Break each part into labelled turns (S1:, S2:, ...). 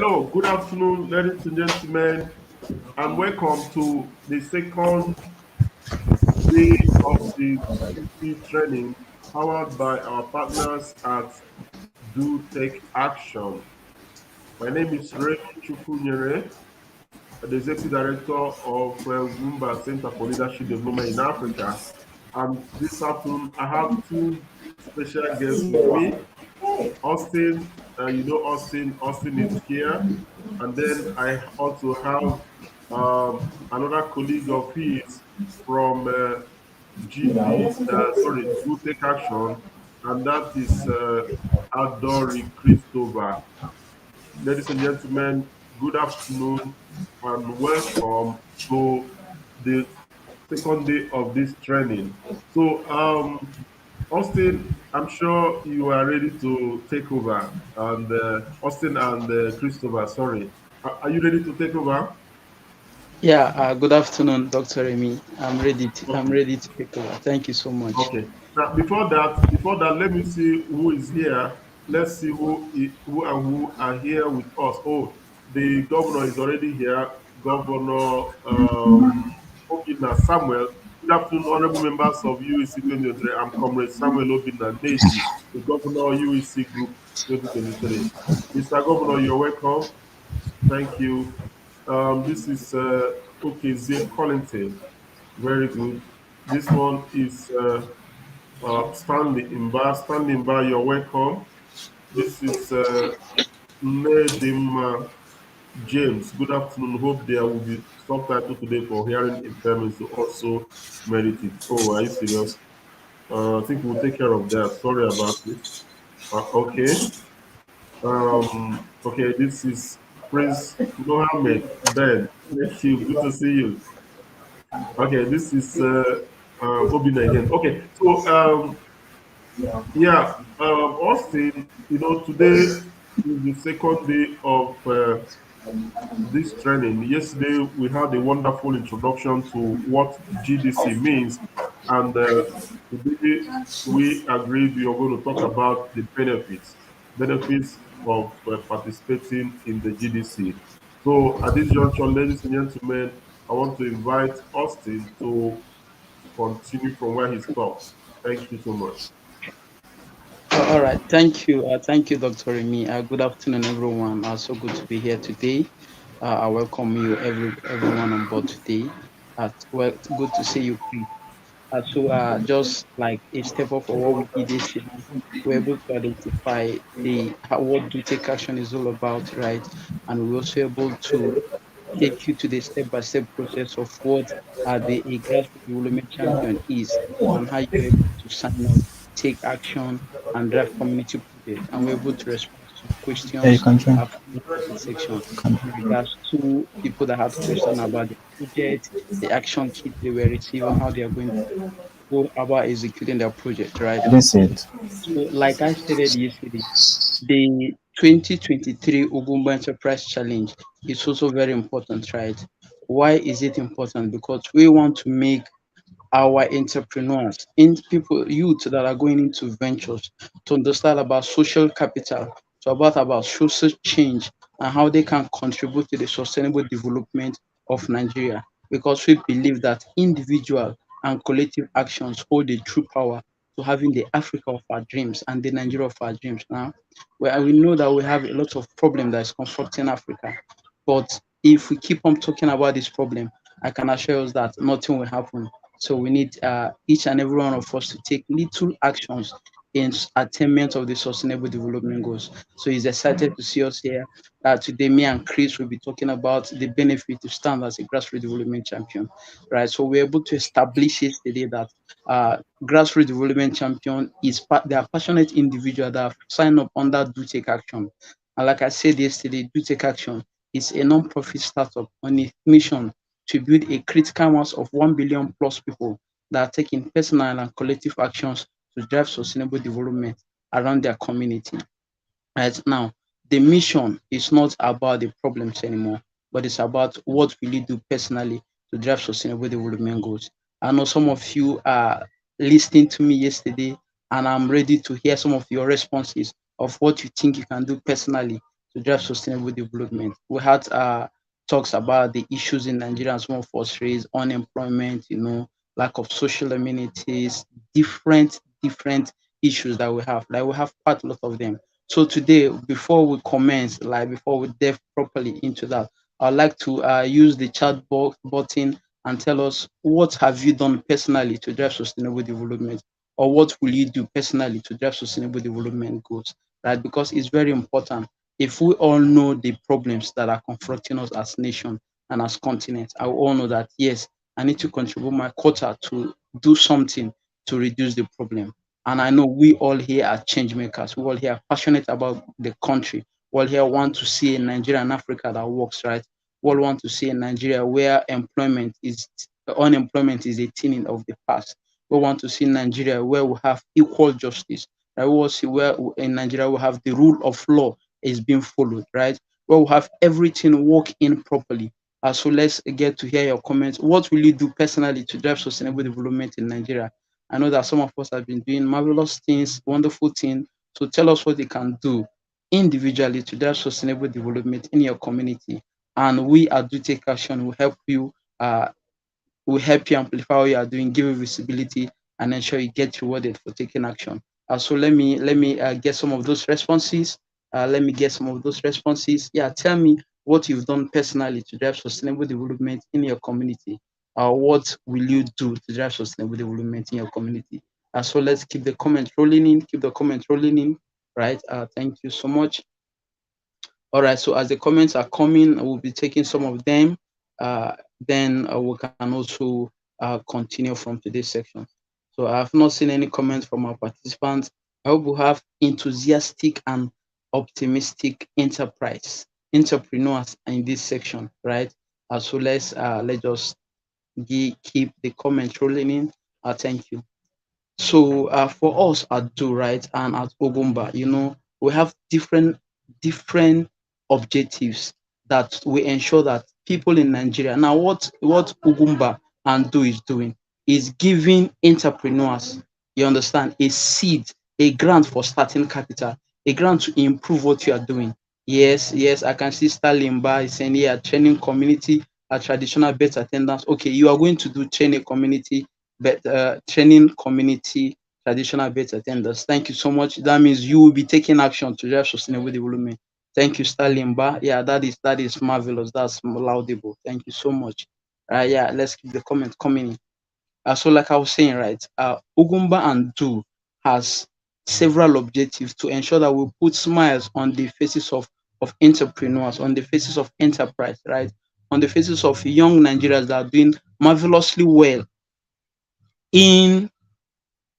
S1: Hello, good afternoon, ladies and gentlemen, and welcome to the second day of the GDC training powered by our partners at Do Take Action. My name is Ray Chukwunyere, the Executive Director of Ugwumba Center for Leadership Development in Africa. And this afternoon, I have two special guests with me. Austin, you know Austin. Austin is here, and then I also have another colleague of his from Do Take Action, and that is Adori Christopher. Ladies and gentlemen, good afternoon and welcome to the second day of this training. So, Austin, I'm sure you are ready to take over. And Austin and Christopher, sorry, are you ready to take over?
S2: Yeah, good afternoon, Dr. Remy. I'm
S1: Okay.
S2: ready to take over. Thank you so much.
S1: Okay. Now, before that, let me see who is here. Let's see who and who are here with us. Oh, the governor is already here. Governor Obinna Samuel. Good afternoon, honorable members of UEC 2023. I'm Comrade Samuel Obinna Neji, the governor UEC Group 2023. Mr. Governor, you're welcome. Thank you. This is Okezie Collington. Very good. This one is Stanley Imba. Stanley Imba, you're welcome. This is Nedima James. Good afternoon. Hope there will be subtitle today for hearing impairments to also merit it. Oh, are you serious? I think we'll take care of that. Sorry about it. Okay. Okay, this is Prince Mohammed Ben. Thank you. Good to see you. Okay, this is Obina again. Okay, so yeah, Austin, today is the second day of this training. Yesterday, we had a wonderful introduction to what GDC means, and today we agreed we are going to talk about the benefits of participating in the GDC. So, at this juncture, ladies and gentlemen, I want to invite Austin to continue from where he stopped. Thank you so much.
S2: All right. Thank you, Dr. Remy. Good afternoon, everyone. So good to be here today. I welcome you, everyone on board today. Well, good to see you, Chris. Just like a step up for what we did this year, we're able to identify what do take action is all about, right? And we're also able to take you to the step-by-step process of what the a grassroots development champion is and how you're able to sign up, take action, and drive community projects. And we're able to respond to some
S3: Yeah, you
S2: questions
S3: can join.
S2: from the comment section in
S3: Can.
S2: regards to people that had questions about the project, the action kit they were receiving, how they are going to go about executing their project, right?
S3: I didn't see it.
S2: So, like I stated yesterday, the 2023 Ugwumba Enterprise Challenge is also very important, right? Why is it important? Because we want to make our entrepreneurs, in people, youth that are going into ventures, to understand about social capital, to about social change and how they can contribute to the sustainable development of Nigeria. Because we believe that individual and collective actions hold the true power to having the Africa of our dreams and the Nigeria of our dreams. Now, where we know that we have a lot of problem that is confronting Africa, but if we keep on talking about this problem, I can assure us that nothing will happen. So we need each and every one of us to take little actions in attainment of the sustainable development goals. So he's excited to see us here. Today, me and Chris will be talking about the benefit to stand as a grassroots development champion, right? So we're able to establish yesterday that grassroots development champion they are passionate individuals that have signed up under Do Take Action. And like I said yesterday, Do Take Action is a non-profit startup on a mission to build a critical mass of 1 billion plus people that are taking personal and collective actions to drive sustainable development around their community. Right now, the mission is not about the problems anymore, but it's about what will you do personally to drive sustainable development goals. I know some of you are listening to me yesterday, and I'm ready to hear some of your responses of what you think you can do personally to drive sustainable development. We had talks about the issues in Nigeria, and some of us raised unemployment, lack of social amenities, different issues that we have. Like we have quite a lot of them. So today, before we commence, like before we delve properly into that, I'd like to use the chat box button and tell us what have you done personally to drive sustainable development, or what will you do personally to drive sustainable development goals, right? Because it's very important. If we all know the problems that are confronting us as nation and as continent, I will all know that yes, I need to contribute my quota to do something to reduce the problem. And I know we all here are change makers. We all here are passionate about the country. We all here want to see a Nigeria and Africa that works, right? We all want to see a Nigeria where unemployment is a thing of the past. We want to see Nigeria where we have equal justice. Right? We want to see where in Nigeria we have the rule of law is being followed, right? Where we have everything working properly. So let's get to hear your comments. What will you do personally to drive sustainable development in Nigeria? I know that some of us have been doing marvelous things, wonderful things. So tell us what they can do individually to drive sustainable development in your community. And we at Do Take Action uh, will help you amplify what you are doing, give you visibility, and ensure you get rewarded for taking action. So let me get some of those responses. Let me get some of those responses. Yeah, tell me what you've done personally to drive sustainable development in your community. What will you do to drive sustainable development in your community? So let's keep the comments rolling in. Keep the comments rolling in. Right. Thank you so much. All right, so as the comments are coming, we'll be taking some of them. Then we can also continue from today's section. So I have not seen any comments from our participants. I hope we have enthusiastic and optimistic entrepreneurs in this section, right? So let's just keep the comments rolling in. Thank you. So for us at Do Right and at Ogumba, we have different objectives that we ensure that people in Nigeria. Now, what Ugumba and Do is doing is giving entrepreneurs, you understand, a seed, a grant for starting capital, a grant to improve what you are doing. Yes, yes, I can see Stalin by saying, yeah, training community, a traditional birth attendance. Okay, you are going to do training community but training community traditional birth attendants. Thank you so much. That means you will be taking action to drive sustainable development. Thank you, Stalin Ba. Yeah, that is marvelous. That's laudable. Thank you so much. Yeah, let's keep the comments coming in. So like I was saying, right, Ugumba and Do has several objectives to ensure that we put smiles on the faces of entrepreneurs, on the faces of enterprise, right, on the faces of young Nigerians that are doing marvelously well in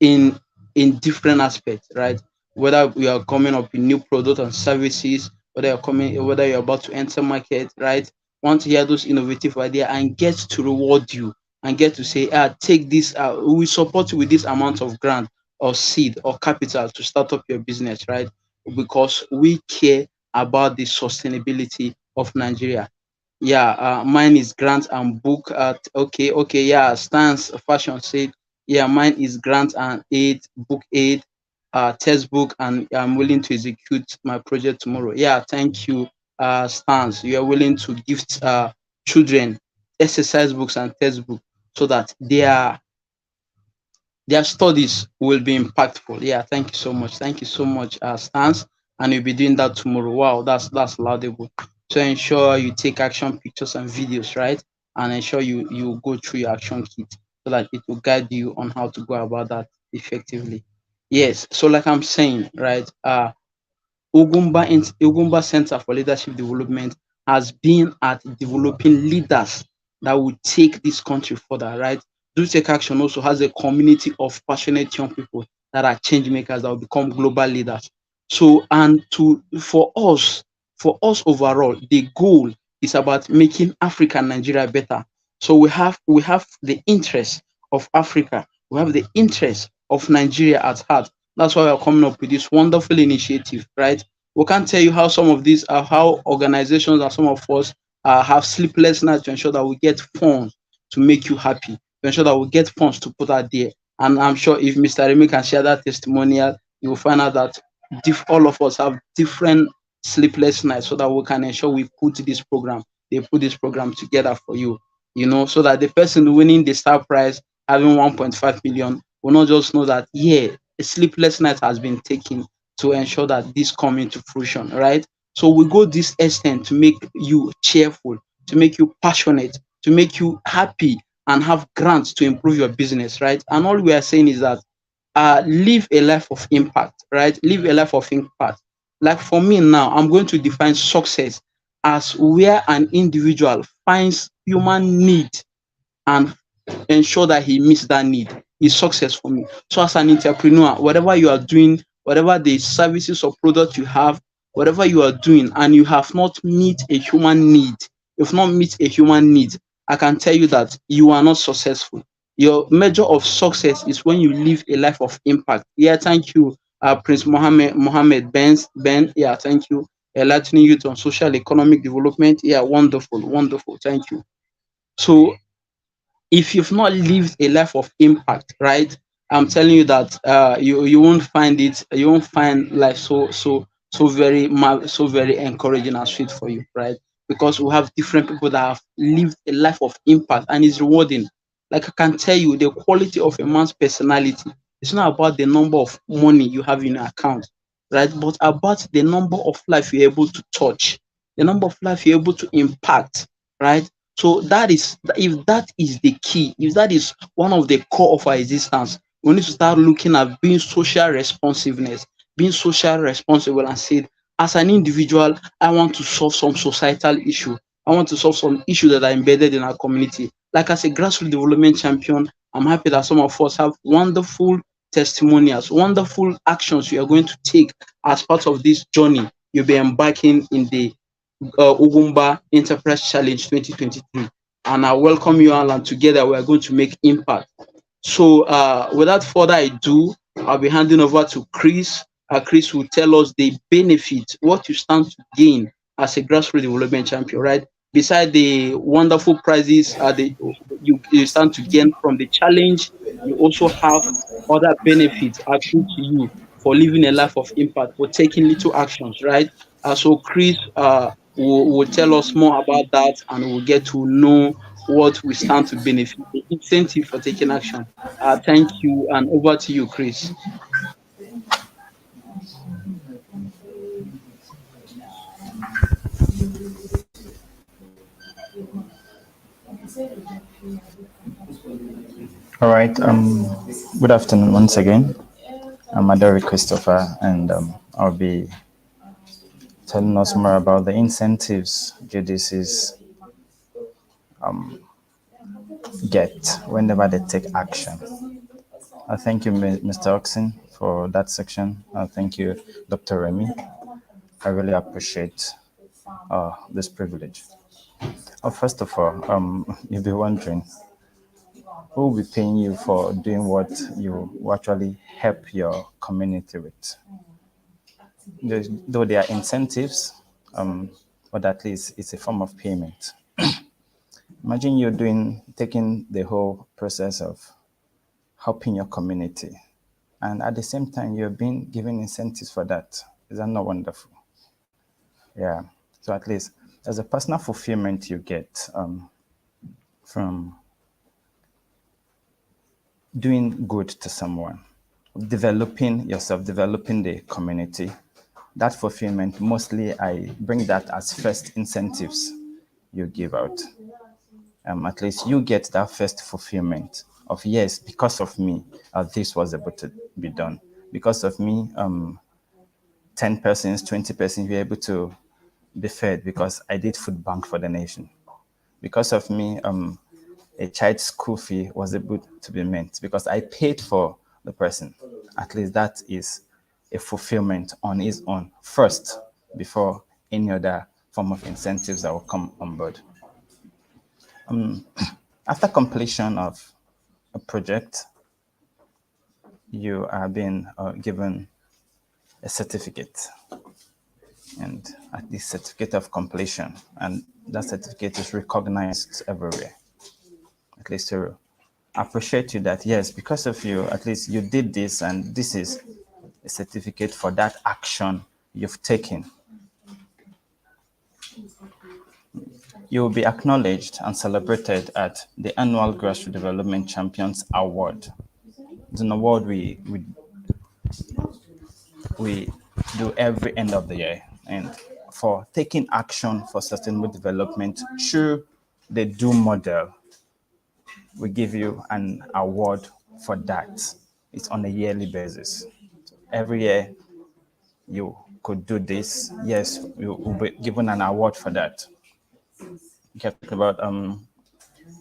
S2: in in different aspects, right? Whether we are coming up with new products and services, whether you're about to enter market, right? Want to hear those innovative ideas and get to reward you and get to say, take this, we support you with this amount of grant or seed or capital to start up your business, right? Because we care about the sustainability of Nigeria. Yeah, mine is grant and book at okay, yeah, Stance Fashion said, yeah, mine is grant and aid, book aid, textbook, and I'm willing to execute my project tomorrow. Yeah, thank you, Stance. You are willing to gift children exercise books and textbook so that their studies will be impactful. Yeah, thank you so much. Thank you so much, Stance. And you'll be doing that tomorrow. Wow, that's laudable. So ensure you take action pictures and videos, right? And ensure you go through your action kit so that it will guide you on how to go about that effectively. Yes. So like I'm saying, right? Ugumba Center for Leadership Development has been at developing leaders that will take this country further, right? Do Take Action also has a community of passionate young people that are change makers that will become global leaders. So, and to for us overall, the goal is about making Africa and Nigeria better. So we have the interest of Africa, we have the interest of Nigeria at heart. That's why we're coming up with this wonderful initiative, right? We can't tell you how some of these are how organizations and some of us have sleepless nights to ensure that we get funds to make you happy, to ensure that we get funds to put out there. And I'm sure if Mr. Remy can share that testimonial, you will find out that all of us have different sleepless nights so that we can ensure they put this program together for you, so that the person winning the star prize having 1.5 million will not just know that, yeah, a sleepless night has been taken to ensure that this come into fruition, right? So we go this extent to make you cheerful, to make you passionate, to make you happy and have grants to improve your business, right? And all we are saying is that live a life of impact, right? Live a life of impact. Like for me now, I'm going to define success as where an individual finds human need and ensure that he meets that need is success for me. So as an entrepreneur, whatever you are doing, whatever the services or product you have, whatever you are doing, and you have not meet a human need, if not meet a human need, I can tell you that you are not successful. Your measure of success is when you live a life of impact. Yeah, thank you, Prince Mohammed Ben. Yeah, thank you. Enlightening youth on social economic development. Yeah, wonderful, wonderful. Thank you. So if you've not lived a life of impact, right? I'm telling you that you won't find it. You won't find life so very encouraging and sweet for you, right? Because we have different people that have lived a life of impact and it's rewarding. Like I can tell you, the quality of a man's personality. It's not about the number of money you have in your account, right? But about the number of life you're able to touch, the number of life you're able to impact, right? So that is, if that is the key, if that is one of the core of our existence, we need to start looking at being social responsiveness, being social responsible and say, as an individual, I want to solve some societal issue. I want to solve some issue that are embedded in our community. Like as a grassroots development champion, I'm happy that some of us have wonderful testimonials, wonderful actions you are going to take as part of this journey you'll be embarking in the Ugwumba Enterprise Challenge 2023. And I welcome you all, and together we are going to make impact. So, without further ado, I'll be handing over to Chris. Chris will tell us the benefit, what you stand to gain as a grassroots development champion, right? Beside the wonderful prizes you stand to gain from the challenge, you also have other benefits accrued to you for living a life of impact, for taking little actions, right? So Chris will tell us more about that, and we'll get to know what we stand to benefit, the incentive for taking action. Thank you, and over to you, Chris.
S3: All right. Good afternoon once again. I'm Adori Christopher, and I'll be telling us more about the incentives GDCs get whenever they take action. Thank you, Mr. Oxen, for that section. Thank you, Dr. Remy. I really appreciate this privilege. First of all, you'll be wondering, who will be paying you for doing what you actually help your community with? Though there are incentives, but at least it's a form of payment. Imagine you're taking the whole process of helping your community, and at the same time, you're being given incentives for that. Is that not wonderful? Yeah. So at least there's a personal fulfillment you get from doing good to someone, developing yourself, developing the community. That fulfillment, mostly I bring that as first incentives you give out. At least you get that first fulfillment of, yes, because of me, this was able to be done. Because of me, 10 persons, 20 persons were able to be fed because I did food bank for the nation. Because of me, a child's school fee was able to be met because I paid for the person. At least that is a fulfillment on its own first before any other form of incentives that will come on board. After completion of a project, you are being given a certificate, and at this certificate of completion, and that certificate is recognized everywhere. At least to appreciate you that, yes, because of you, at least you did this, and this is a certificate for that action you've taken. You will be acknowledged and celebrated at the annual Grassroots Development Champions Award. It's an award we do every end of the year, and for taking action for sustainable development through the do model, we give you an award for that. It's on a yearly basis. Every year you could do this, yes, you will be given an award for that. You can talk about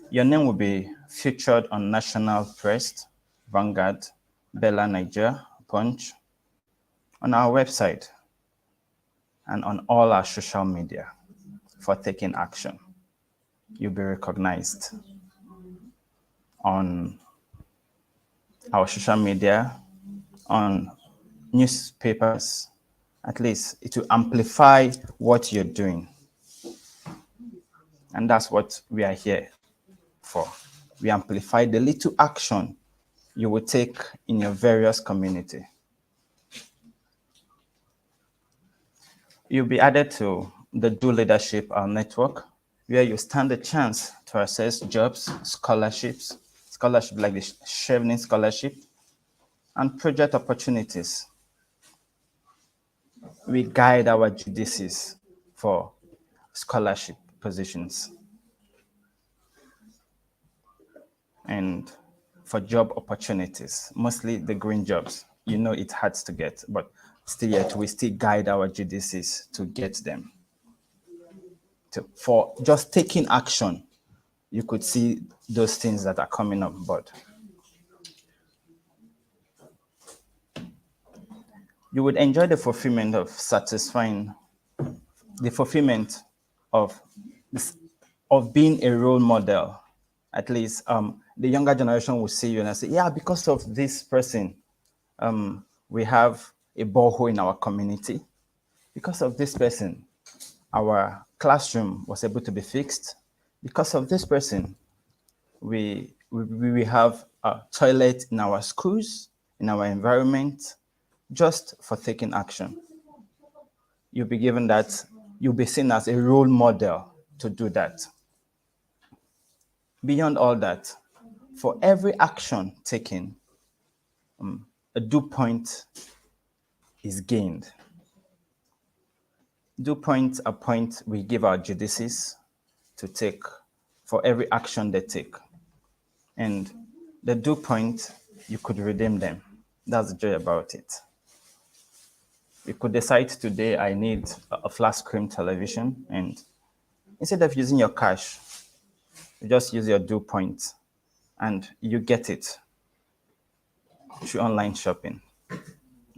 S3: your name will be featured on national press, Vanguard, Bella Niger, Punch, on our website, and on all our social media for taking action. You'll be recognized on our social media, on newspapers. At least it will amplify what you're doing. And that's what we are here for. We amplify the little action you will take in your various community. You'll be added to the Do Leadership Network, where you stand a chance to access jobs, scholarships like the Chevening Scholarship, and project opportunities. We guide our GDCs for scholarship positions and for job opportunities, mostly the green jobs. You know it's hard to get, but still yet we still guide our GDCs to get them. For just taking action, you could see those things that are coming up board. You would enjoy the fulfillment of being a role model. At least the younger generation will see you and say, yeah, because of this person, we have a borehole in our community. Because of this person, our classroom was able to be fixed. Because of this person, we have a toilet in our schools, in our environment, just for taking action. You'll be given that, you'll be seen as a role model to do that. Beyond all that, for every action taken, a due point is gained. Due point, a point we give our GDCs to take for every action they take. And the due point, you could redeem them. That's the joy about it. You could decide today, I need a flat screen television, and instead of using your cash, you just use your due point and you get it through online shopping.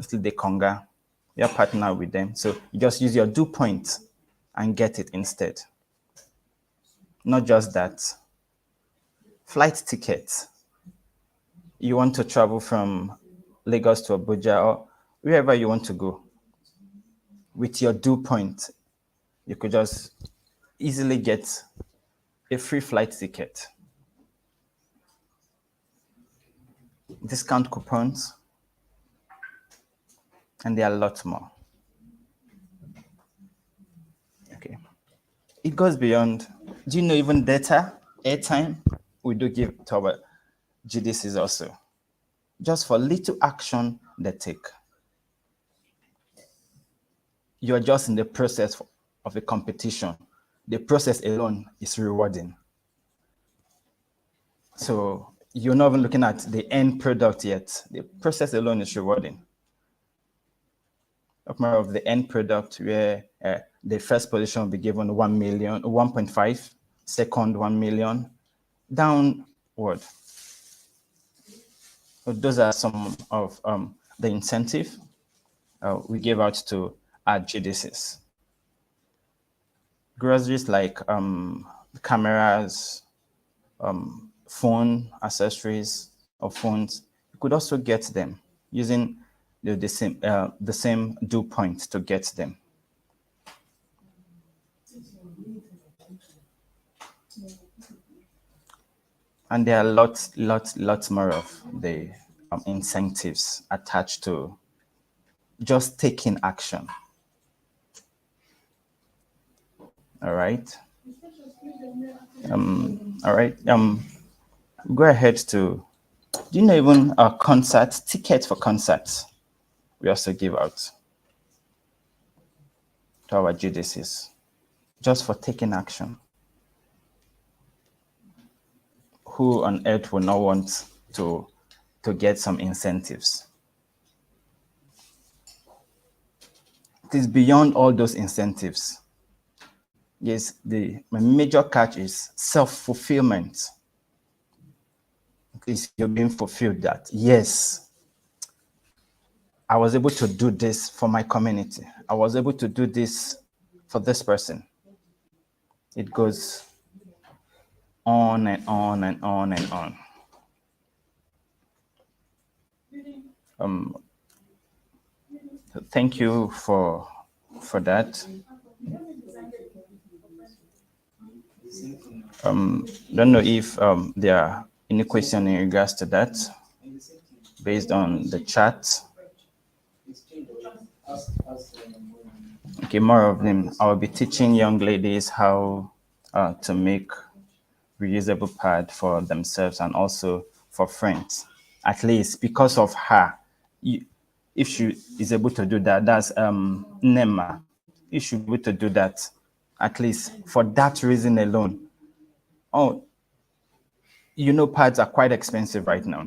S3: Still the Conga, you're partner with them. So you just use your due point and get it instead. Not just that, flight tickets. You want to travel from Lagos to Abuja or wherever you want to go. With your due point, you could just easily get a free flight ticket. Discount coupons, and there are lots more. Okay. It goes beyond, do you know even data, airtime, we do give to our GDCs also. Just for little action they take. You're just in the process of a competition. The process alone is rewarding. So you're not even looking at the end product yet. The process alone is rewarding. More of the end product where the first position will be given 1 million, 1.5, second 1 million, downward. So those are some of the incentive we give out to our GDCs. Groceries like cameras, phone accessories or phones, you could also get them using the same due point to get them. And there are lots more of the incentives attached to just taking action. All right. All right. Go ahead to. Do you know even our concert tickets for concerts? We also give out to our GDCs just for taking action. Who on earth will not want to get some incentives? It is beyond all those incentives. Yes, my major catch is self-fulfillment. Is you're being fulfilled that, yes, I was able to do this for my community. I was able to do this for this person. It goes on and on and on and on. Thank you for that. Don't know if there are any question in regards to that based on the chat. Okay, more of them. I will be teaching young ladies how to make reusable pad for themselves and also for friends. At least because of her, if she is able to do that, that's Nema. If she be able to do that, at least for that reason alone. Oh, pads are quite expensive right now.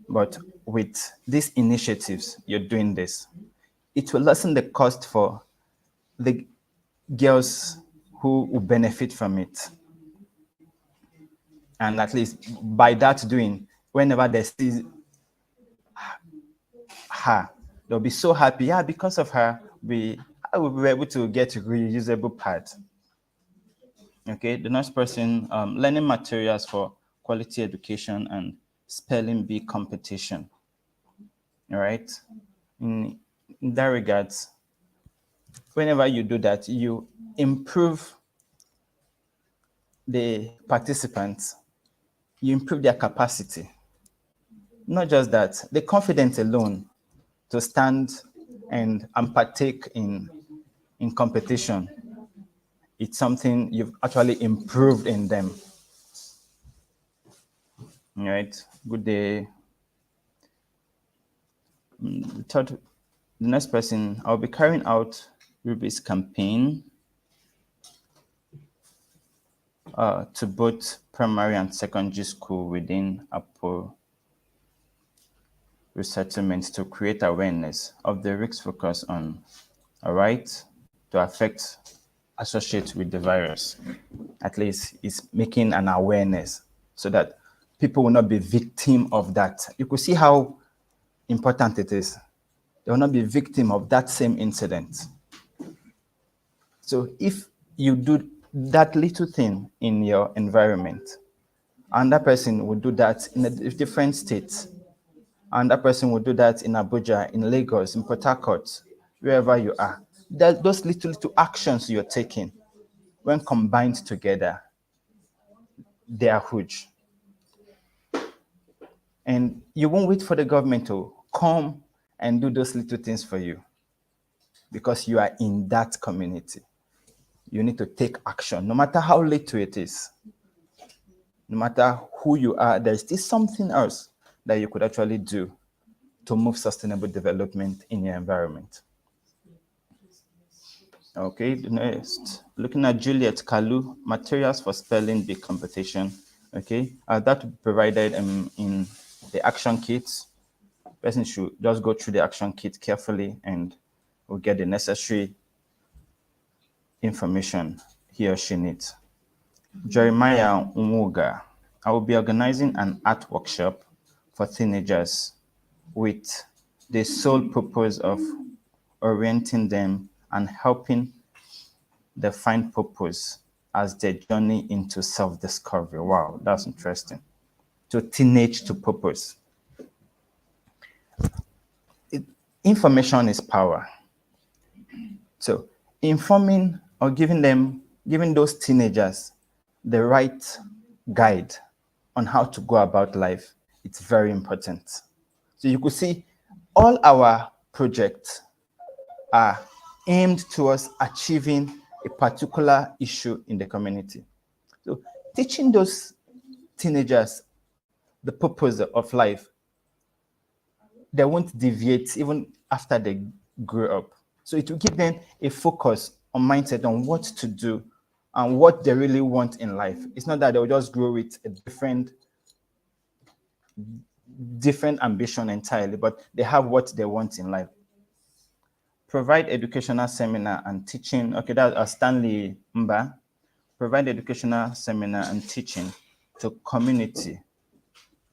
S3: But with these initiatives, you're doing this. It will lessen the cost for the girls who will benefit from it. And at least by that doing, whenever they see her, they'll be so happy. Yeah, because of her, I will be able to get a reusable pad. Okay, the next person, learning materials for quality education and spelling bee competition. All right. In that regards, whenever you do that, you improve the participants, you improve their capacity. Not just that, the confidence alone to stand and partake in competition. It's something you've actually improved in them. All right. Good day. The next person, I'll be carrying out Ruby's campaign to both primary and secondary school within Apo resettlement to create awareness of the risk focus on a right to affect associated with the virus. At least it's making an awareness so that people will not be victim of that. You could see how important it is. They will not be victim of that same incident. So if you do that little thing in your environment, and that person will do that in a different state, and that person will do that in Abuja, in Lagos, in Port Harcourt, wherever you are. Those little actions you're taking, when combined together, they are huge. And you won't wait for the government to come and do those little things for you because you are in that community. You need to take action, no matter how little it is. No matter who you are, there's still something else that you could actually do to move sustainable development in your environment. Okay, the next, looking at Juliet Kalu, materials for spelling bee competition. Okay, that provided in the action kits. Person should just go through the action kit carefully and will get the necessary information he or she needs. Jeremiah Umuga, I will be organizing an art workshop for teenagers with the sole purpose of orienting them and helping them find purpose as their journey into self-discovery. Wow, that's interesting. To teenage to purpose. Information is power. So informing or giving those teenagers the right guide on how to go about life, it's very important. So you could see all our projects are aimed towards achieving a particular issue in the community. So teaching those teenagers the purpose of life, they won't deviate even after they grow up. So it will give them a focus on mindset on what to do and what they really want in life. It's not that they'll just grow with a different ambition entirely, but they have what they want in life. Provide educational seminar and teaching. Okay, that's Stanley Mba. Provide educational seminar and teaching to community,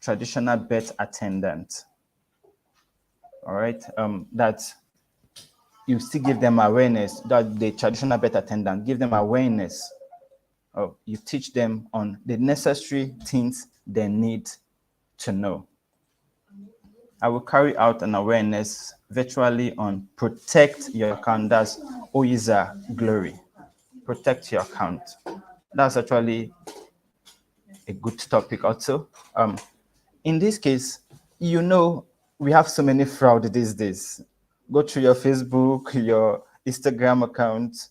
S3: traditional birth attendant. All right, that you still give them awareness, that the traditional birth attendant, give them awareness. You teach them on the necessary things they need to know. I will carry out an awareness virtually on protect your account. That's OISA Glory. Protect your account. That's actually a good topic also. In this case, we have so many fraud these days. Go through your Facebook, your Instagram account,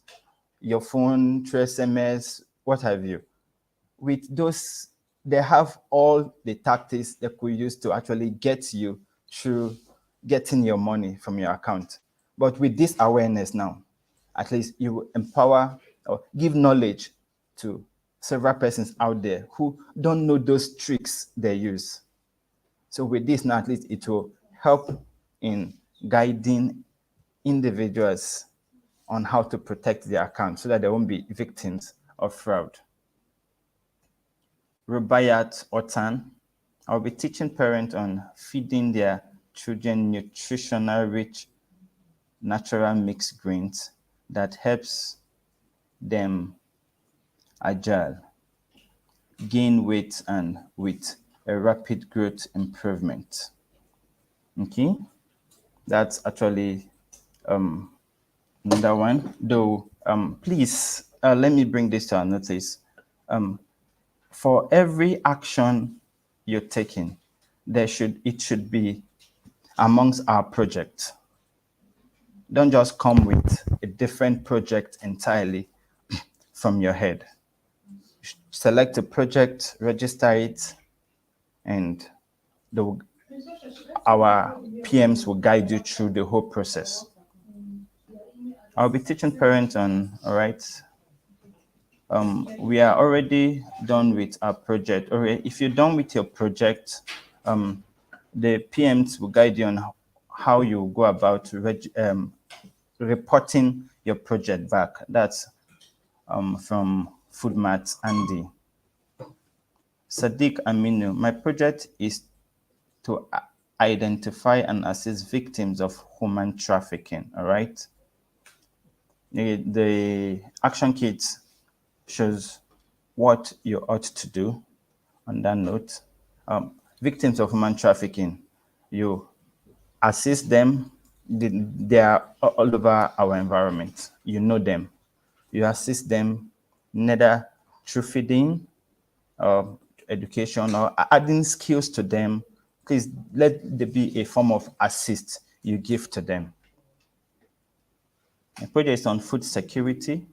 S3: your phone, through SMS, what have you. With those, they have all the tactics they could use to actually get you through getting your money from your account. But with this awareness now, at least you will empower or give knowledge to several persons out there who don't know those tricks they use. So with this now, at least it will help in guiding individuals on how to protect their account so that they won't be victims of fraud. Rubaiyat Otan, I'll be teaching parents on feeding their children nutritional rich natural mixed grains that helps them agile, gain weight, and with a rapid growth improvement. Okay, that's actually another one. Though, please let me bring this to our notice. For every action you're taking, it should be amongst our projects. Don't just come with a different project entirely from your head. Select a project, register it, and our PMs will guide you through the whole process. I'll be teaching parents on, all right, we are already done with our project. Or if you're done with your project, the PMs will guide you on how you go about reporting your project back. That's from Foodmat Andy. Sadiq Aminu, my project is to identify and assist victims of human trafficking, all right? The action kit shows what you ought to do. On that note, victims of human trafficking, you assist them. They are all over our environment. You know them. You assist them neither through feeding, education, or adding skills to them. Please let there be a form of assist you give to them. The project is on food security.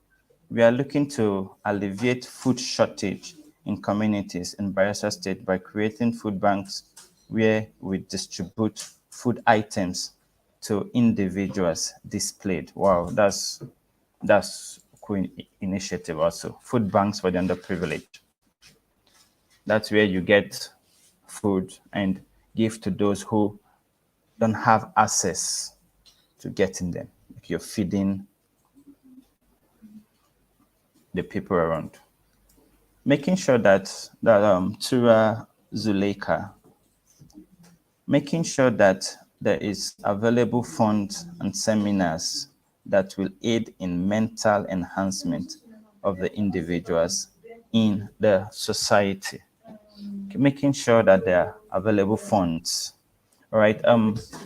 S3: We are looking to alleviate food shortage in communities in Bayelsa State by creating food banks where we distribute food items to individuals displayed. Wow, that's a cool initiative also. Food banks for the underprivileged. That's where you get food and give to those who don't have access to getting them. If you're feeding the people around. Making sure that Tura Zuleika, making sure that there is available funds and seminars that will aid in mental enhancement of the individuals in the society. Making sure that there are available funds. All right.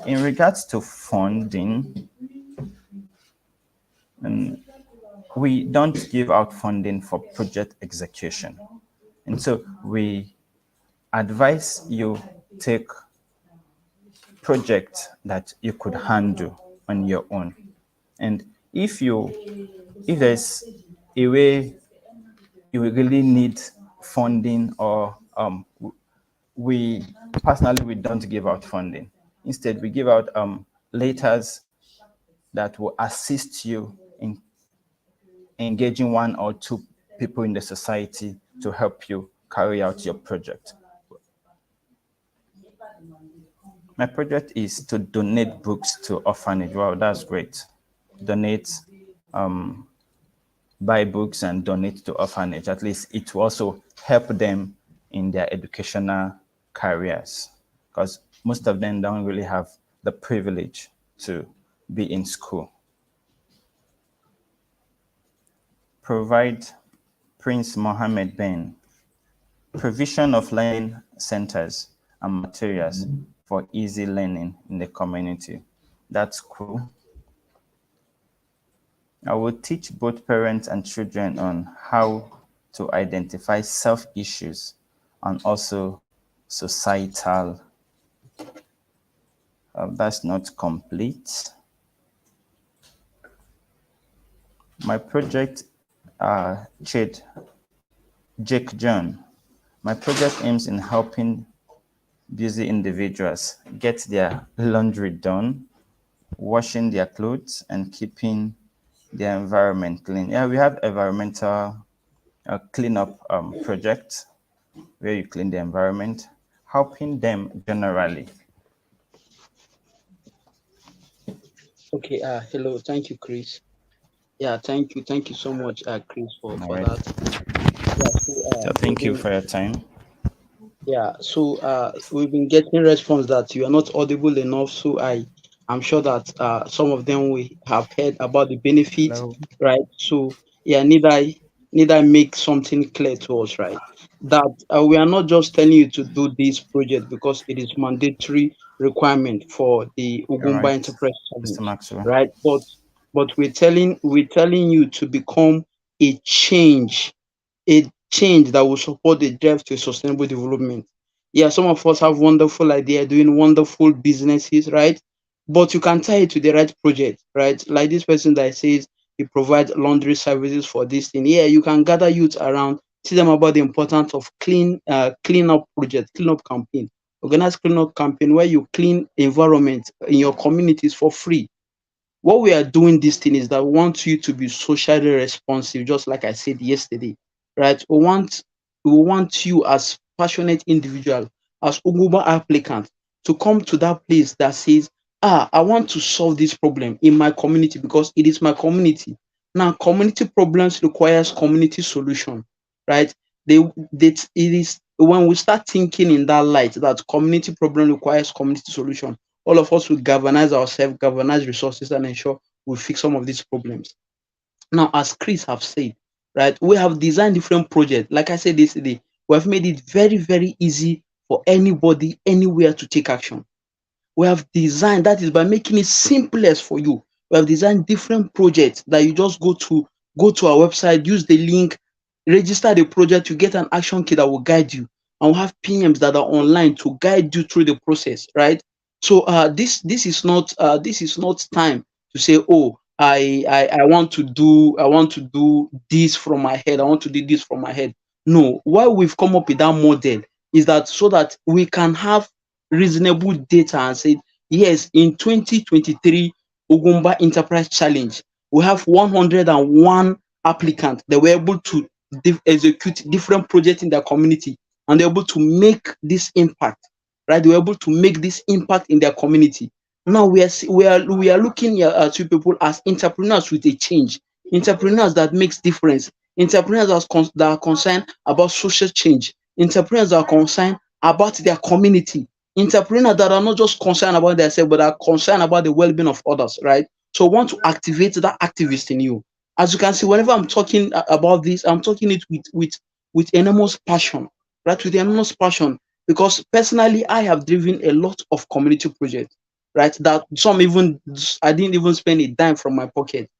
S3: In regards to funding, we don't give out funding for project execution. And so we advise you take projects that you could handle on your own. And if there's a way you will really need funding, or we personally we don't give out funding. Instead, we give out letters that will assist you in engaging one or two people in the society to help you carry out your project. My project is to donate books to orphanage. Wow, that's great. Donate, buy books and donate to orphanage. At least it will also help them in their educational careers, because most of them don't really have the privilege to be in school. Provide Prince Mohammed Ben provision of learning centers and materials for easy learning in the community. That's cool. I will teach both parents and children on how to identify self-issues and also societal. That's not complete. My project, Jake John. My project aims in helping busy individuals get their laundry done, washing their clothes, and keeping their environment clean. Yeah, we have environmental cleanup project where you clean the environment, helping them generally.
S2: Okay, hello, thank you, Chris. Yeah, thank you so much, Chris,
S3: All
S2: for
S3: right.
S2: that. Yeah,
S3: So
S2: we've
S3: thank you
S2: been
S3: for your time.
S2: we've been getting response that you are not audible enough. So I'm sure that some of them we have heard about the benefits,
S3: Hello.
S2: right? So yeah, need I make something clear to us, right? That we are not just telling you to do this project because it is mandatory requirement for the
S3: All
S2: Ugwumba
S3: right,
S2: Enterprise
S3: Mr.
S2: Challenge,
S3: Maxwell.
S2: right? But we're telling you to become a change a change that will support the drive to sustainable development. Yeah, some of us have wonderful idea doing wonderful businesses, right? But you can tie it to the right project, right? Like this person that says he provides laundry services for this thing. Yeah, you can gather youth around, teach them about the importance of clean up project, clean up campaign, organize clean up campaign where you clean environment in your communities for free. What we are doing this thing is that we want you to be socially responsive, just like I said yesterday, right? We want you as passionate individual, as Uguba applicant, to come to that place that says, I want to solve this problem in my community because it is my community. Now, community problems requires community solution, right? It is when we start thinking in that light that community problem requires community solution, all of us will galvanize ourselves, galvanize resources, and ensure we fix some of these problems. Now, as Chris have said, right, we have designed different projects. Like I said yesterday, we have made it very, very easy for anybody, anywhere to take action. We have designed, that is by making it simplest for you. We have designed different projects that you just go to our website, use the link, register the project, you get an action kit that will guide you. And we have PMs that are online to guide you through the process, right? So this is not time to say, oh, I want to do this from my head. I want to do this from my head. No, why we've come up with that model is that so that we can have reasonable data and say, yes, in 2023 Ugwumba Enterprise Challenge, we have 101 applicants that were able to execute different projects in their community, and they're able to make this impact, right? They were able to make this impact in their community. Now we are looking at you people as entrepreneurs with a change, entrepreneurs that makes difference, entrepreneurs that are concerned about social change, entrepreneurs that are concerned about their community, entrepreneurs that are not just concerned about themselves but are concerned about the well-being of others, right? So want to activate that activist in you. As you can see, whenever I'm talking about this, I'm talking it with enormous passion, right? With enormous passion, because personally I have driven a lot of community projects, right? That some even I didn't even spend a dime from my pocket.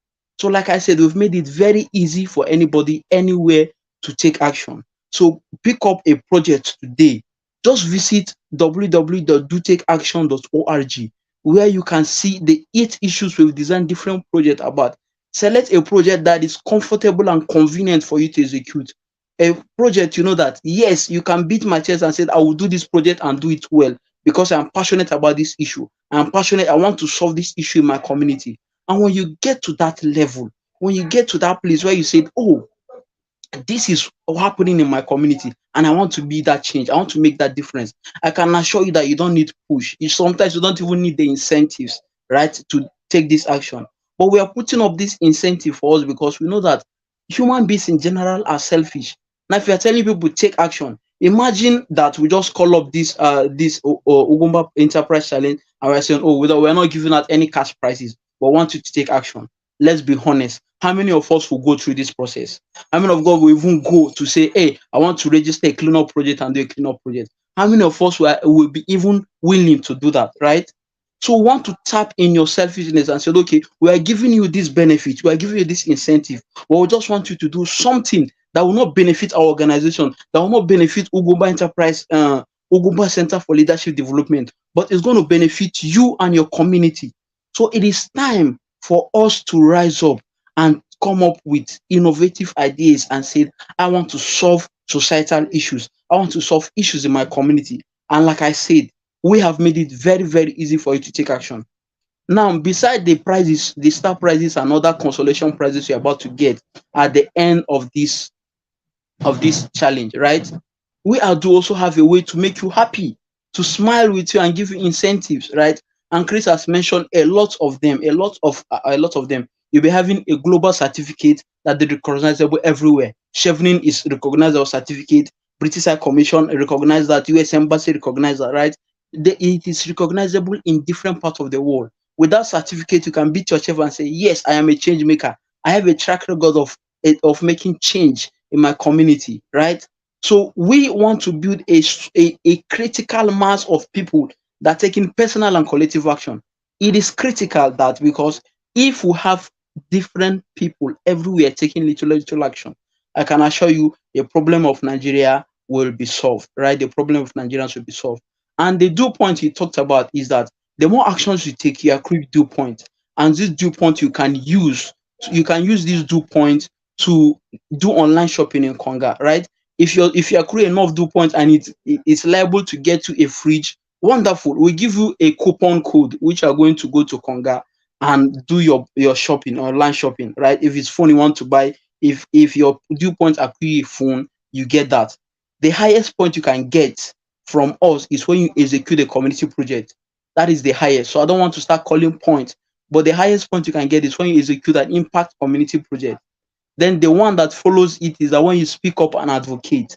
S2: So, like I said, we've made it very easy for anybody, anywhere to take action. So, pick up a project today. Just visit www.dotakeaction.org, where you can see the 8 issues we've designed different projects about. Select a project that is comfortable and convenient for you to execute. A project you know that, yes, you can beat my chest and say, I will do this project and do it well because I'm passionate about this issue. I'm passionate. I want to solve this issue in my community. And when you get to that level, when you get to that place where you say, oh, this is happening in my community and I want to be that change, I want to make that difference, I can assure you that you don't need push. Sometimes you don't even need the incentives, right, to take this action. But we are putting up this incentive for us because we know that human beings in general are selfish. Now if you are telling people take action, imagine that we just call up this Ugwumba Enterprise Challenge and we're saying, oh, we're not giving out any cash prizes but want you to take action. Let's be honest, how many of us will go through this process? How many of God will even go to say, hey, I want to register a cleanup project and do a cleanup project? How many of us will be even willing to do that, right? So we want to tap in your selfishness and say, okay, we are giving you this benefit, we are giving you this incentive, but we just want you to do something that will not benefit our organization, that will not benefit Ugwumba Enterprise, Ugwumba Center for Leadership Development, but it's going to benefit you and your community. So it is time for us to rise up and come up with innovative ideas and say, I want to solve societal issues. I want to solve issues in my community. And like I said, we have made it very, very easy for you to take action. Now, beside the prizes, the star prizes and other consolation prizes you're about to get at the end of this challenge, right? We are to also have a way to make you happy, to smile with you and give you incentives, right? And Chris has mentioned a lot of them, a lot of them. You'll be having a global certificate that is recognizable everywhere. Chevening is recognized as a certificate. British High Commission recognize that. US Embassy recognize that, right? It is recognizable in different parts of the world. With that certificate, you can beat your chest and say, yes, I am a change maker. I have a track record of making change in my community, right? So we want to build a critical mass of people that are taking personal and collective action. It is critical that because if we have different people everywhere taking little action, I can assure you the problem of Nigeria will be solved, right? The problem of Nigerians will be solved. And the due point he talked about is that the more actions you take, you accrue due point. And this due point you can use this due point to do online shopping in Konga, right? If you accrue enough due points and it's liable to get you a fridge, wonderful. We give you a coupon code which are going to go to Konga and do your shopping, online shopping, right? If it's phone you want to buy, if your due points accrue a phone, you get that. The highest point you can get from us is when you execute a community project. That is the highest. So I don't want to start calling points, but the highest point you can get is when you execute an impact community project. Then the one that follows it is that when you speak up and advocate.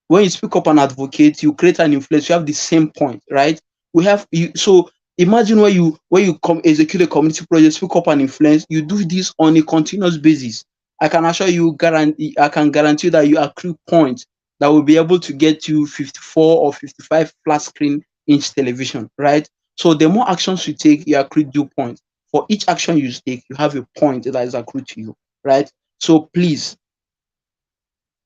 S2: When you speak up and advocate, you create an influence. You have the same point, right? We have you. So imagine when you come execute a community project, speak up and influence. You do this on a continuous basis. I can assure you, I can guarantee that you accrue points that will be able to get you 54 or 55 flat screen inch television, right? So the more actions you take, you accrue due points. For each action you take, you have a point that is accrued to you, right? So please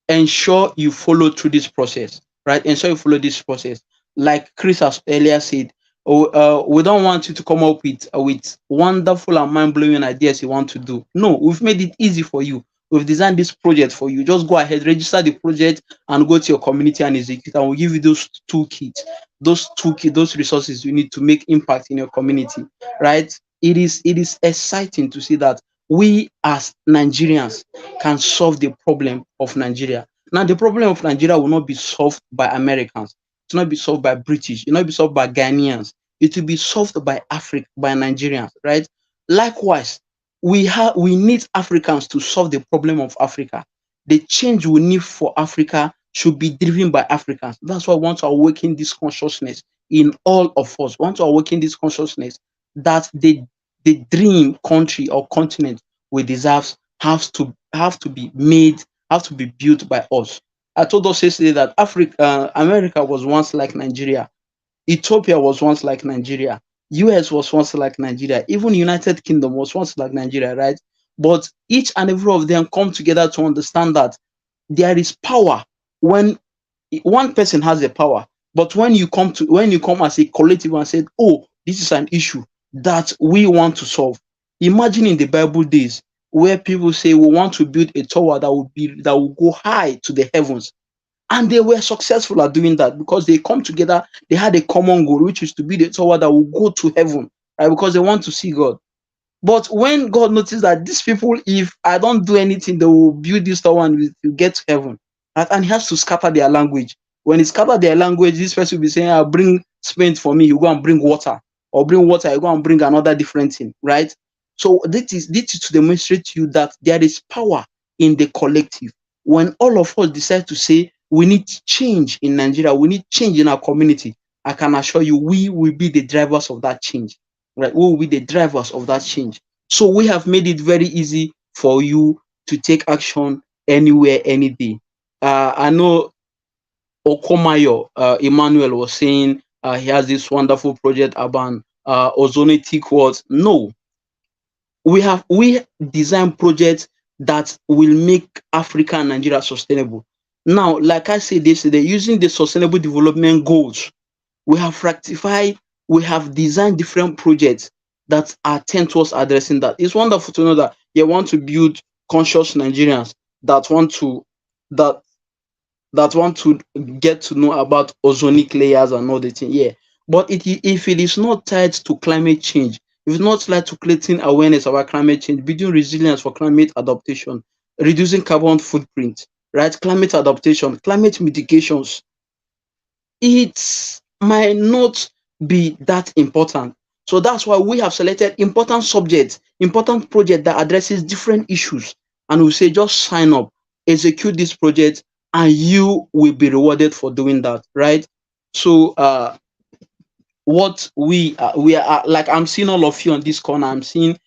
S2: ensure you follow through this process, right? Ensure you follow this process. Like Chris has earlier said, we don't want you to come up with wonderful and mind-blowing ideas you want to do. No, we've made it easy for you. We've designed this project for you. Just go ahead, register the project, and go to your community and execute. And we'll give you those toolkits, those resources you need to make impact in your community, right? It is exciting to see that we as Nigerians can solve the problem of Nigeria. Now, the problem of Nigeria will not be solved by Americans. It will not be solved by British. It will not be solved by Ghanaians. It will be solved by Africa, by Nigerians, right? Likewise, we need Africans to solve the problem of Africa. The change we need for Africa should be driven by Africans. That's why I want to awaken this consciousness in all of us. I want to awaken this consciousness that the dream country or continent we deserve have to be made, have to be built by us. I told us yesterday that America was once like Nigeria. Ethiopia was once like Nigeria. US was once like Nigeria. Even United Kingdom was once like Nigeria, right? But each and every of them come together to understand that there is power when one person has the power. But when you come as a collective and say, oh, this is an issue that we want to solve. Imagine in the Bible days where people say we want to build a tower that will go high to the heavens. And they were successful at doing that because they come together, they had a common goal, which is to build a tower that will go to heaven, right? Because they want to see God. But when God noticed that these people, if I don't do anything, they will build this tower and will get to heaven. Right? And he has to scatter their language. When he scatter their language, this person will be saying, I'll bring cement for me, you go and bring water. Or bring water, you go and bring another different thing, right? So this is to demonstrate to you that there is power in the collective. When all of us decide to say, we need change in Nigeria, we need change in our community, I can assure you, we will be the drivers of that change. Right? We will be the drivers of that change. So we have made it very easy for you to take action anywhere, any day. I know Okomayo Emmanuel was saying he has this wonderful project about ozonatic walls. No, we design projects that will make Africa and Nigeria sustainable. Now, like I said yesterday, using the Sustainable Development Goals, we have rectified, we have designed different projects that are tend towards addressing that. It's wonderful to know that you want to build conscious Nigerians that want to that that want to get to know about ozonic layers and all the thing. Yeah. But if it is not tied to climate change, if it's not tied to creating awareness about climate change, building resilience for climate adaptation, reducing carbon footprint, right? Climate adaptation, climate mitigations, it might not be that important. So that's why we have selected important subjects, important project that addresses different issues. And we say, just sign up, execute this project, and you will be rewarded for doing that, right? So what we are like, I'm seeing all of you on this corner. I'm seeing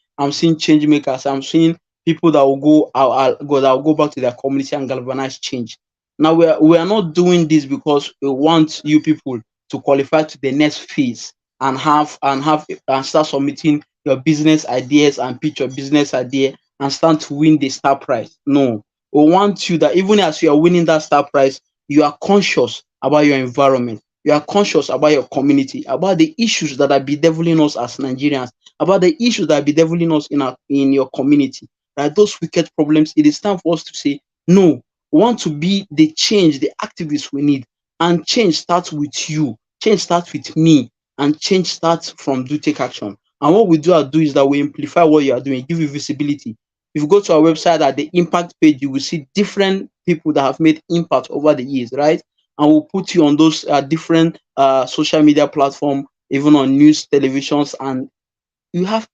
S2: change makers. I'm seeing people that will that will go back to their community and galvanize change. Now we are not doing this because we want you people to qualify to the next phase and start submitting your business ideas and pitch your business idea and stand to win the star prize. No, we want you that even as you are winning that star prize, you are conscious about your environment. You are conscious about your community, about the issues that are bedeviling us as Nigerians, about the issues that are bedeviling us in your community. Right? Those wicked problems, it is time for us to say, no, we want to be the change, the activists we need. And change starts with you. Change starts with me. And change starts from do take action. And what we do is that we amplify what you are doing, give you visibility. If you go to our website at the impact page, you will see different people that have made impact over the years, right? And we'll put you on those different social media platforms, even on news, televisions, and you have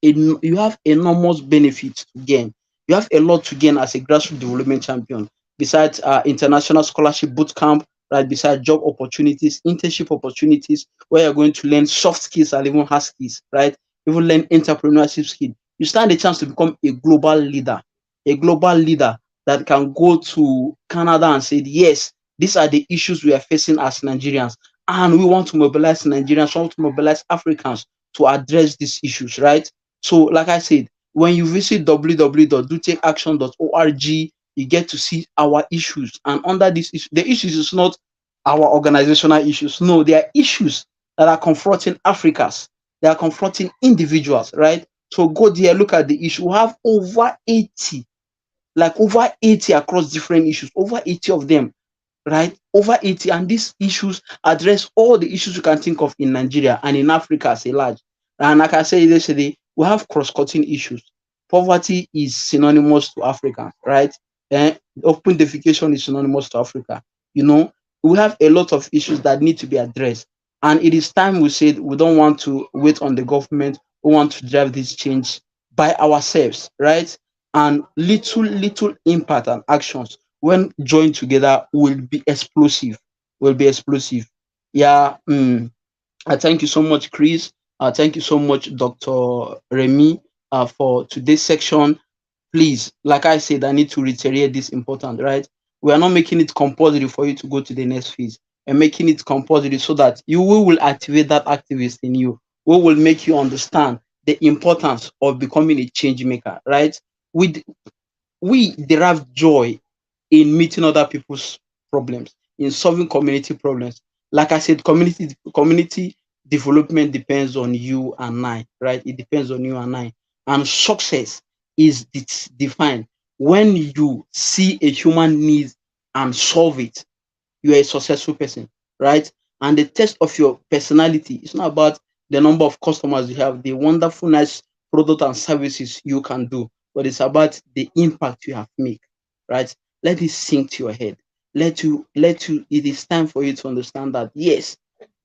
S2: enormous benefits to gain. You have a lot to gain as a grassroots development champion. Besides international scholarship bootcamp, right? Besides job opportunities, internship opportunities, where you're going to learn soft skills and even hard skills, right? Even learn entrepreneurship skill. You stand a chance to become a global leader that can go to Canada and say, yes, these are the issues we are facing as Nigerians, and we want to mobilize Nigerians, we want to mobilize Africans to address these issues, right? So, like I said, when you visit www.dotakeaction.org, you get to see our issues. And under this issue, the issues is not our organizational issues. No, they are issues that are confronting Africans. They are confronting individuals, right? So go there, look at the issue. We have over 80, like over 80 across different issues, over 80 of them, right? Over 80. And these issues address all the issues you can think of in Nigeria and in Africa as a large. And like I said yesterday, we have cross-cutting issues. Poverty is synonymous to Africa, right? And open defecation is synonymous to Africa. You know, we have a lot of issues that need to be addressed. And it is time we said we don't want to wait on the government. We want to drive this change by ourselves, right? And little impact and actions when joined together will be explosive. Will be explosive. Yeah. I thank you so much, Chris. Thank you so much, Dr. Remy, for today's section. Please, like I said, I need to reiterate this important, right? We are not making it compulsory for you to go to the next phase. We're making it compulsory so that you will activate that activist in you. We will make you understand the importance of becoming a change maker, right? We derive joy in meeting other people's problems, in solving community problems. Like I said, community development depends on you and I, right? It depends on you and I. And success is defined when you see a human need and solve it. You are a successful person, right? And the test of your personality is not about the number of customers you have, the wonderful, nice product and services you can do, but it's about the impact you have made, right? Let it sink to your head. It is time for you to understand that yes,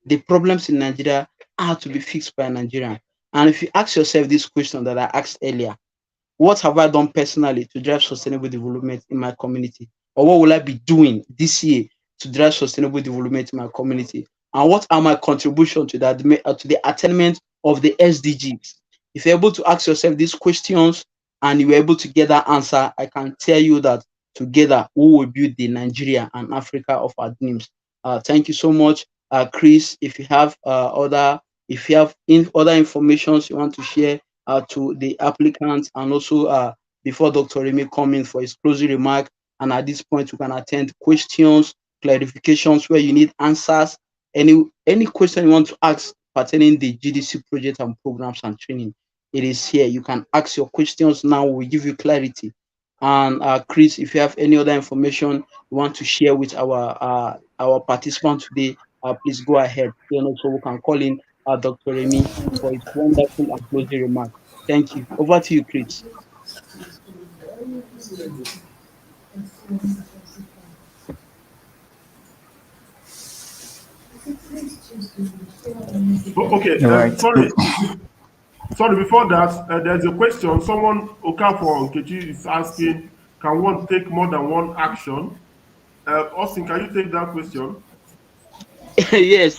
S2: the problems in Nigeria are to be fixed by Nigeria. And if you ask yourself this question that I asked earlier, what have I done personally to drive sustainable development in my community? Or what will I be doing this year to drive sustainable development in my community? And what are my contribution to to the attainment of the SDGs? If you're able to ask yourself these questions and you're able to get that answer, I can tell you that together we will build the Nigeria and Africa of our dreams. Thank you so much, Chris. If you have other informations you want to share, to the applicants, and also before Dr. Remy come in for his closing remark. And at this point, you can attend questions, clarifications where you need answers. Any question you want to ask pertaining the GDC project and programs and training, it is here. You can ask your questions now. We'll give you clarity. And Chris, if you have any other information you want to share with our participants today, please go ahead. Then also we can call in Dr. Remy for his wonderful and closing remark. Thank you. Over to you, Chris.
S1: Okay,
S3: All right.
S1: sorry. Before that, there's a question. Someone, Okafor Nkechi, is asking, can one take more than one action? Austin, can you take that question?
S2: Yes.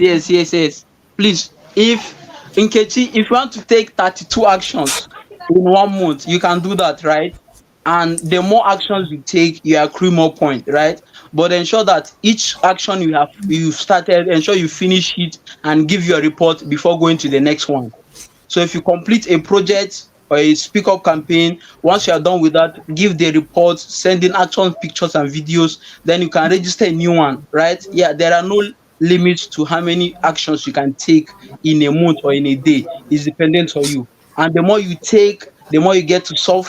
S2: Please, if Nkechi, if you want to take 32 actions in 1 month, you can do that, right? And the more actions you take, you accrue more points, right? But ensure that each action you started, ensure you finish it and give your report before going to the next one. So if you complete a project or a speak up campaign, once you are done with that, give the report, send in action pictures and videos, then you can register a new one, right? Yeah, there are no limits to how many actions you can take in a month or in a day. It's dependent on you. And the more you take, the more you get to solve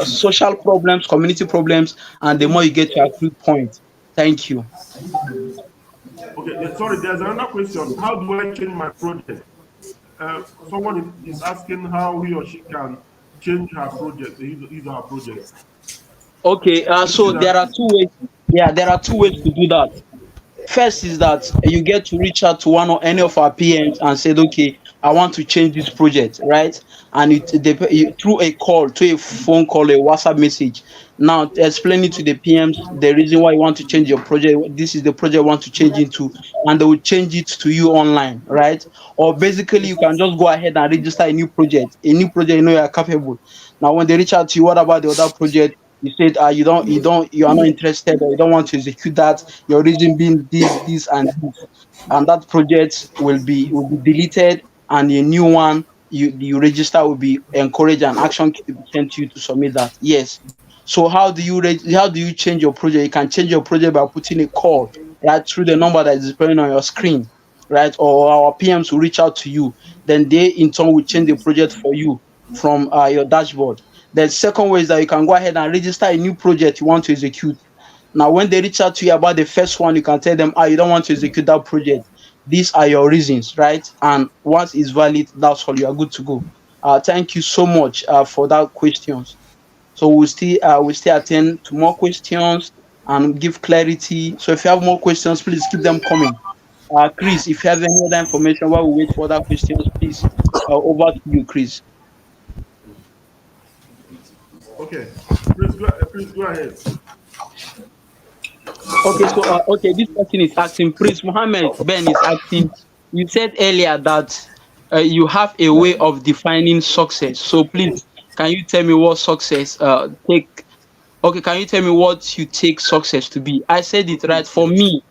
S2: social problems, community problems, and the more you get to accrue points. Thank you.
S1: Okay, sorry, there's another question. How do I change my project? Someone is asking how he or she can change her project, his or her project.
S2: Okay,
S1: Can you see
S2: so there
S1: that?
S2: are two ways. Yeah, there are two ways to do that. First is that you get to reach out to one or any of our PMs and said, okay, I want to change this project, right? And through a call, to a phone call, a WhatsApp message. Now explain it to the PMs the reason why you want to change your project. This is the project you want to change into, and they will change it to you online, right? Or basically, you can just go ahead and register a new project you know you are capable. Now, when they reach out to you, what about the other project? You said you are not interested, or you don't want to execute that, your reason being this, and that project will be deleted, and a new one you register will be encouraged, and action will be sent to you to submit that. Yes. So how do you change your project? You can change your project by putting a call right through the number that is displaying on your screen, right? Or our PMs will reach out to you. Then they in turn will change the project for you from your dashboard. The second way is that you can go ahead and register a new project you want to execute. Now, when they reach out to you about the first one, you can tell them, you don't want to execute that project. These are your reasons, right? And once it's valid, that's all. You are good to go. Thank you so much for that questions. So we still attend to more questions and give clarity. So if you have more questions, please keep them coming. Chris, if you have any other information while we wait for other questions, please, over to you, Chris.
S1: Okay, please go ahead.
S2: Okay, so this person is asking, Prince Mohammed Ben is asking, you said earlier that you have a way of defining success. So please, can you tell me what success take? Okay, can you tell me what you take success to be? I said it right. For me,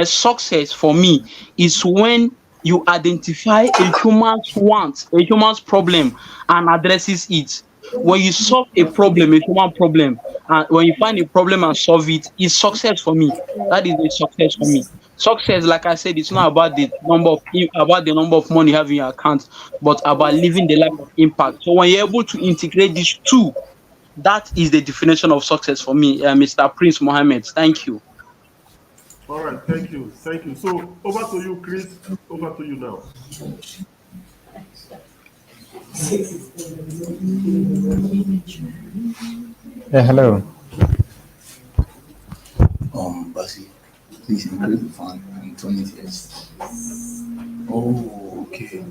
S2: success for me is when you identify a human's want, a human's problem, and addresses it. When you solve a problem, a human problem, and when you find a problem and solve it, is success for me. That is a success for me. Success, like I said, it's not about the number of money you have in your account, but about living the life of impact. So when you're able to integrate these two, That is the definition of success for me, Mr. Prince Mohammed. Thank you.
S1: All right, thank you. Thank you. So over to you, Chris. Over to you now.
S3: Yeah, hello.
S4: Basi, please increase the fund in 20 years. Oh, okay.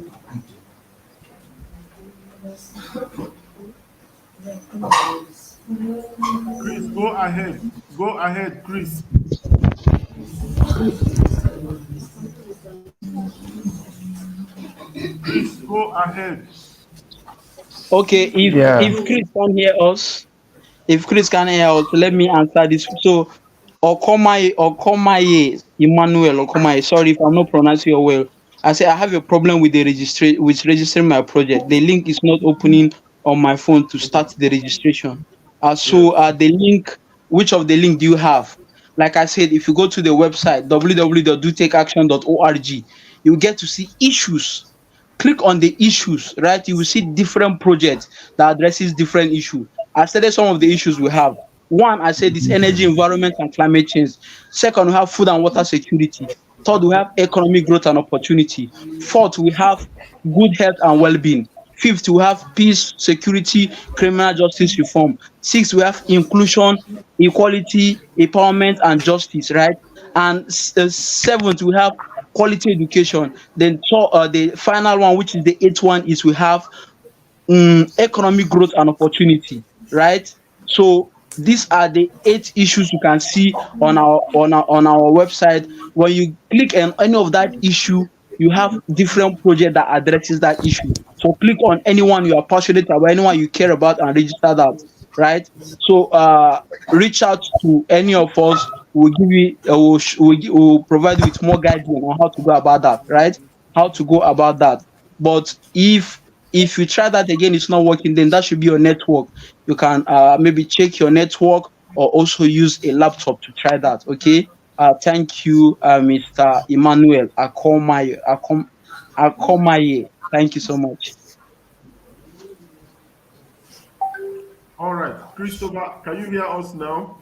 S1: Chris, go ahead. Go ahead, Chris. Chris, go ahead.
S2: Okay,
S3: Yeah.
S2: if Chris can hear us, if Chris can hear us, let me answer this. So, Okomaye Emmanuel Okomaye. Sorry if I'm not pronouncing it well. I say I have a problem with the with registering my project. The link is not opening on my phone to start the registration. So
S1: Yes.
S2: the link, which of the link do you have? Like I said, if you go to the website www.dotakeaction.org, you get to see issues. Click on the issues, right? You will see different projects that addresses different issues. I stated some of the issues we have. One, I said this energy, environment, and climate change. Second, we have food and water security. Third, we have economic growth and opportunity. Fourth, we have good health and well-being. Fifth, we have peace, security, criminal justice reform. Sixth, we have inclusion, equality, empowerment, and justice, right? And seventh, we have quality education. Then the final one, which is the eighth one, is we have economic growth and opportunity, right? So these are the eight issues you can see on our website. When you click on any of that issue, you have different project that addresses that issue. So click on anyone you are passionate about, anyone you care about, and register that, right? So reach out to any of us. We'll give you, we'll provide you with more guidance on how to go about that, right? How to go about that. But if you try that again, it's not working, then that should be your network. You can maybe check your network or also use a laptop to try that. Okay. Thank you, Mr. Emmanuel Akomaye. Thank you so much.
S1: All right. Christopher, can you hear us now?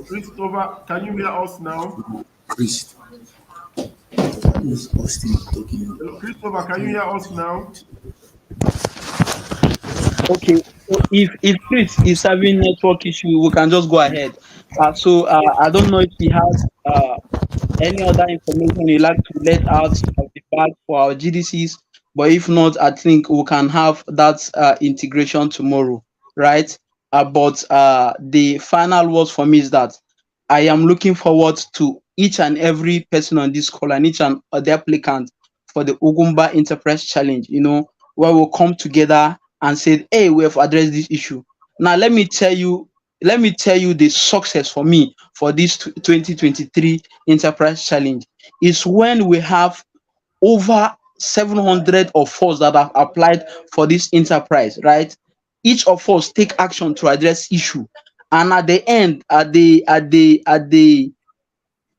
S1: Christopher, can you hear us now?
S4: Chris, who's Austin talking about?
S1: Christopher, can you hear us now?
S2: Okay. So if Chris is having network issue, we can just go ahead. I don't know if he has any other information you'd like to let out of the bag for our GDCs, but if not, I think we can have that integration tomorrow, right? But the final words for me is that I am looking forward to each and every person on this call and each and the applicant for the Ugwumba Enterprise Challenge, where we'll come together and say, hey, we have addressed this issue. Now, let me tell you the success for me for this 2023 Enterprise Challenge is when we have over 700 of us that have applied for this enterprise, right? Each of us take action to address issue, and at the end, at the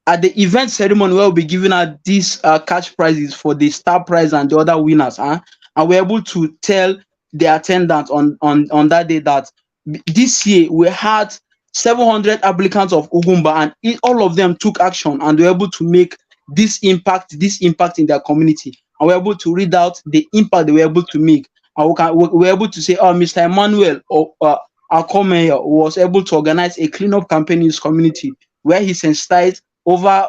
S2: event ceremony where we'll be giving out these cash prizes for the star prize and the other winners, and we're able to tell the attendants on that day that this year we had 700 applicants of Ugwumba, and all of them took action and were able to make this impact in their community, and we're able to read out the impact they were able to make, and we're able to say, oh, Mr. Emmanuel Akomeya was able to organize a cleanup campaign in his community where he sensitized over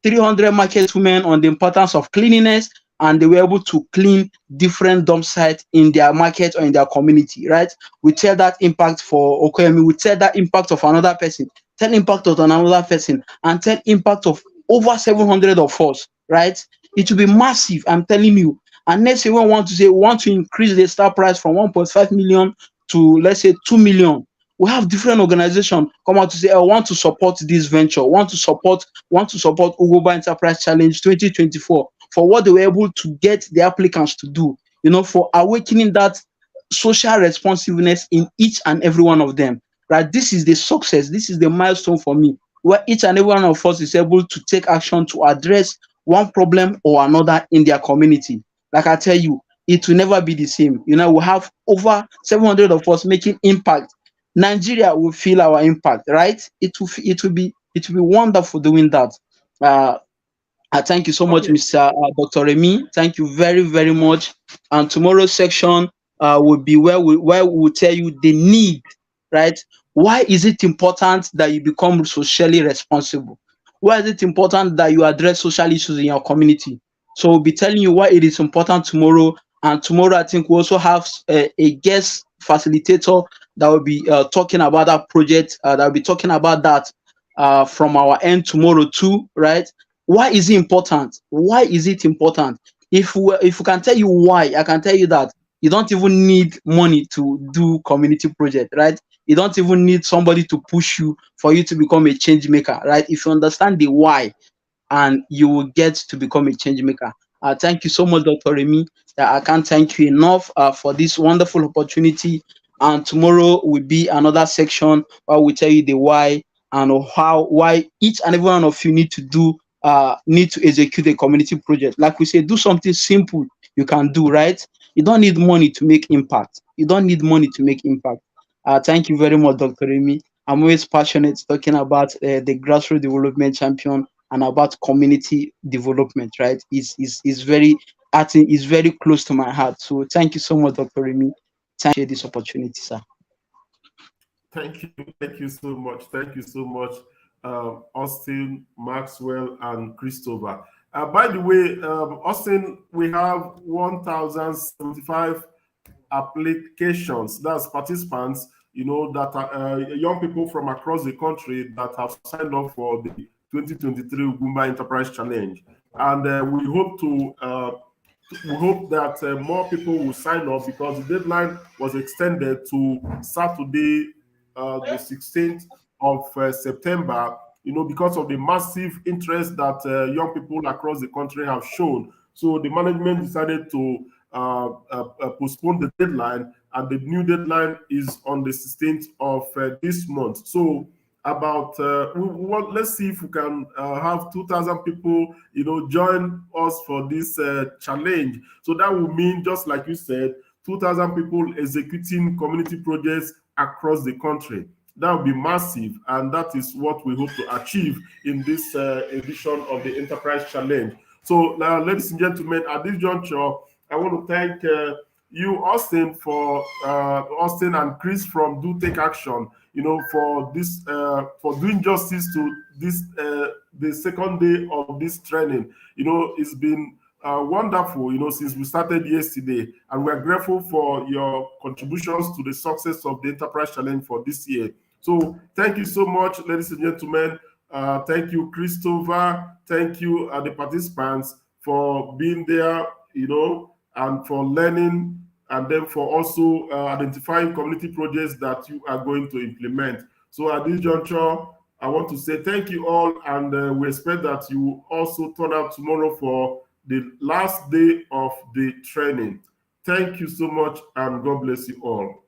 S2: 300 market women on the importance of cleanliness, and they were able to clean different dump sites in their market or in their community, right? We tell that impact for Okoyemi, we tell that impact of another person, tell impact of another person, and tell impact of over 700 of us, right? It will be massive, I'm telling you. And next year, we want to increase the star price from 1.5 million to, let's say, 2 million. We have different organizations come out to say, I want to support this venture, want to support Ugwumba Enterprise Challenge 2024 for what they were able to get the applicants to do, for awakening that social responsiveness in each and every one of them. Right? This is the success, this is the milestone for me, where each and every one of us is able to take action to address one problem or another in their community. Like I tell you, it will never be the same. We'll have over 700 of us making impact. Nigeria will feel our impact, right? It will be wonderful doing that. Uh, thank you so much,
S1: Okay.
S2: Mr. Dr. Remy. Thank you very, very much. And tomorrow's section will be where we will tell you the need, right? Why is it important that you become socially responsible? Why is it important that you address social issues in your community? So we'll be telling you why it is important tomorrow. And tomorrow, I think we also have a guest facilitator that will be talking about that project. That will be talking about that from our end tomorrow too, right? Why is it important? Why is it important? If we can tell you why, I can tell you that you don't even need money to do community project, right? You don't even need somebody to push you for you to become a change maker, right? If you understand the why, and you will get to become a change maker. Thank you so much, Dr. Remy. I can't thank you enough for this wonderful opportunity. And tomorrow will be another section where we tell you the why and why each and every one of you need to execute a community project. Like we say, do something simple you can do, right? You don't need money to make impact. You don't need money to make impact. Thank you very much, Dr. Remy. I'm always passionate talking about the Grassroots Development Champion and about community development, right? Is very, I think, is very close to my heart. So thank you so much, Dr. Remy. Thank you for this opportunity, sir.
S1: Thank you so much. Thank you so much, Austin, Maxwell, and Christopher. By the way, Austin, we have 1,075 applications. That's participants, that are young people from across the country that have signed up for the 2023 Ugwumba Enterprise Challenge, and we hope that more people will sign up because the deadline was extended to Saturday, the 16th of September, because of the massive interest that young people across the country have shown. So the management decided to postpone the deadline, and the new deadline is on the 16th of this month. So let's see if we can have 2,000 people, join us for this challenge. So that will mean, just like you said, 2,000 people executing community projects across the country. That will be massive, and that is what we hope to achieve in this edition of the Enterprise Challenge. So now, ladies and gentlemen, at this juncture, I want to thank you, Austin, Austin and Chris from Do Take Action, for this, for doing justice to this, the second day of this training. It's been wonderful, since we started yesterday, and we're grateful for your contributions to the success of the Enterprise Challenge for this year. So thank you so much, ladies and gentlemen. Thank you, Christopher. Thank you, the participants, for being there, and for learning, and then for also identifying community projects that you are going to implement. So at this juncture, I want to say thank you all, and we expect that you will also turn out tomorrow for the last day of the training. Thank you so much, and God bless you all.